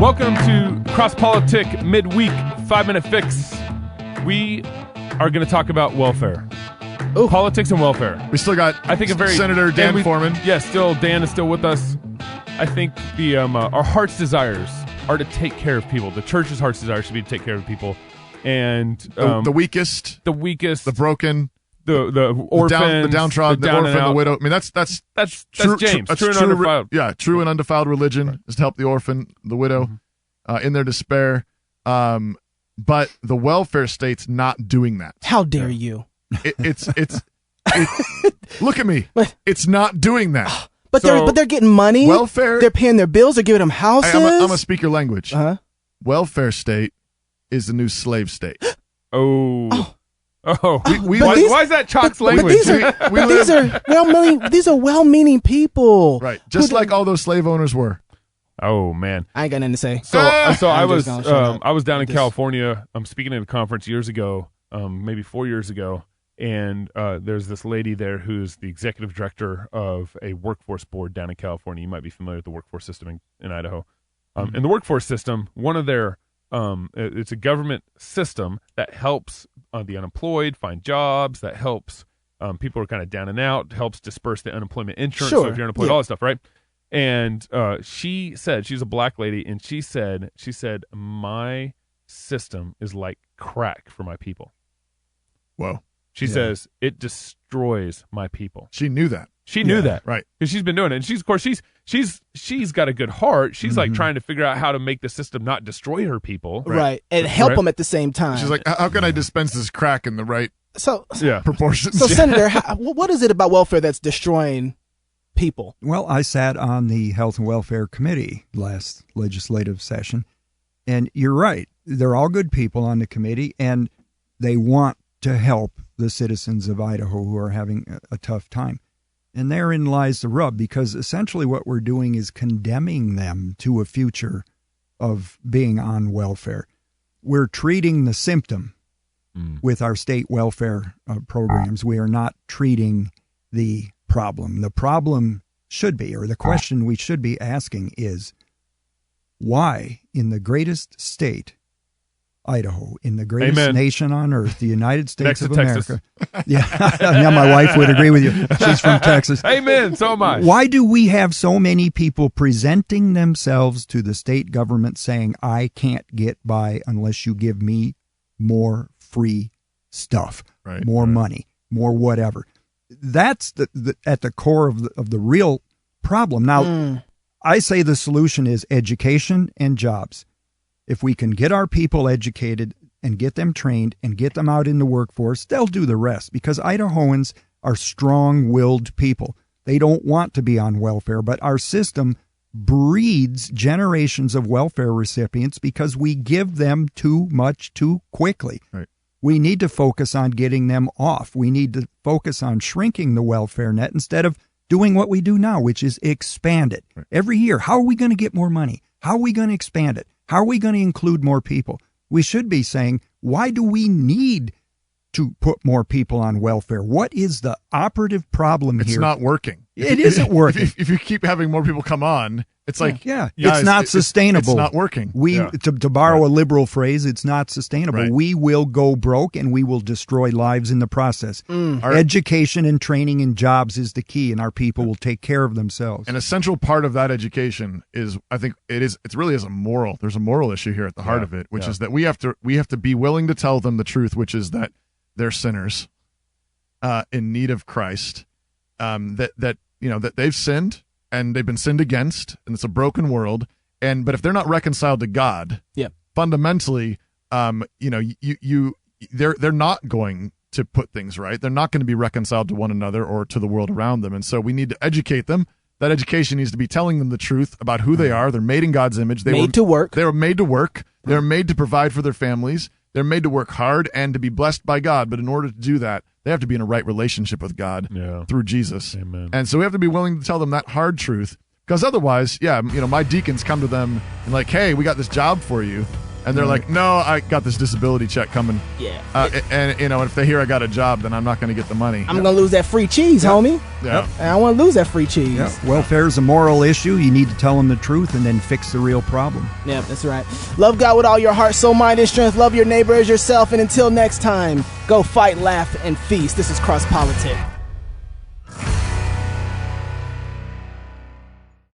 Welcome to Cross Politic Midweek 5-Minute Fix. We are going to talk about welfare. Ooh. Politics and welfare. We still got Senator Dan Foreman. Yes, Dan is still with us. I think our heart's desires are to take care of people. The church's heart's desire should be to take care of people. And the weakest, the broken, the orphans, the downtrodden, the orphan, the widow. I mean, that's true, James. That's true and undefiled. True and undefiled religion is to help the orphan, the widow, in their despair. But the welfare state's not doing that. How dare you? It's look at me. It's not doing that. But they're getting money. Welfare. They're paying their bills. They're giving them houses. I'm a speaker language. Uh-huh. Welfare state is the new slave state. Oh. Why is that Chalk's language? These are well-meaning people. Right. Just like all those slave owners were. Oh man, I ain't got nothing to say. So I was down in California. I'm speaking at a conference years ago, maybe 4 years ago, and there's this lady there who's the executive director of a workforce board down in California. You might be familiar with the workforce system in Idaho. In the workforce system, one of their it's a government system that helps the unemployed find jobs, that helps people who are kind of down and out, helps disperse the unemployment insurance. Sure. So if you're unemployed, all that stuff, right? And she said, she's a black lady, and she said, my system is like crack for my people. Whoa. She says it destroys my people. She knew that. She knew that, right? Because she's been doing it, and she's got a good heart. She's like trying to figure out how to make the system not destroy her people, right? And help them at the same time. She's like, how can I dispense this crack in the right proportions? So, Senator, what is it about welfare that's destroying people? Well, I sat on the Health and Welfare Committee last legislative session, and you're right. They're all good people on the committee, and they want to help the citizens of Idaho who are having a tough time. And therein lies the rub, because essentially what we're doing is condemning them to a future of being on welfare. We're treating the symptom with our state welfare programs. We are not treating the problem. The problem should be, or the question we should be asking is, why in the greatest state, Idaho, in the greatest nation on earth, the United States of America. Yeah, my wife would agree with you. She's from Texas. Amen. So am I. Why do we have so many people presenting themselves to the state government saying, I can't get by unless you give me more free stuff, more money, more whatever? That's at the core of the real problem. Now, I say the solution is education and jobs. If we can get our people educated and get them trained and get them out in the workforce, they'll do the rest, because Idahoans are strong-willed people. They don't want to be on welfare, but our system breeds generations of welfare recipients because we give them too much too quickly. Right. We need to focus on getting them off. We need to focus on shrinking the welfare net instead of doing what we do now, which is expand it. Right. Every year, how are we going to get more money? How are we going to expand it? How are we going to include more people? We should be saying, why do we need to put more people on welfare? What is the operative problem here? It's not working. It isn't working. If you keep having more people come on, it's like, it's not sustainable. It's not working. To borrow a liberal phrase, it's not sustainable. Right. We will go broke, and we will destroy lives in the process. Our education and training and jobs is the key, and our people will take care of themselves. An essential part of that education is, I think it's really is a moral. There's a moral issue here at the heart of it, which is that we have to be willing to tell them the truth, which is that they're sinners in need of Christ, that they've sinned and they've been sinned against, and it's a broken world. But if they're not reconciled to God, fundamentally, they're not going to put things right. They're not going to be reconciled to one another or to the world around them. And so we need to educate them. That education needs to be telling them the truth about who they are. They're made in God's image. They were made to work. They're made to provide for their families. They're made to work hard and to be blessed by God. But in order to do that, they have to be in a right relationship with God through Jesus. Amen. And so we have to be willing to tell them that hard truth, because otherwise, my deacons come to them and like, hey, we got this job for you. And they're like, no, I got this disability check coming. Yeah. And if they hear I got a job, then I'm not going to get the money. I'm going to lose that free cheese, homie. Yeah. And I want to lose that free cheese. Yeah. Welfare is a moral issue. You need to tell them the truth and then fix the real problem. Yeah, that's right. Love God with all your heart, soul, mind, and strength. Love your neighbor as yourself. And until next time, go fight, laugh, and feast. This is Cross Politics.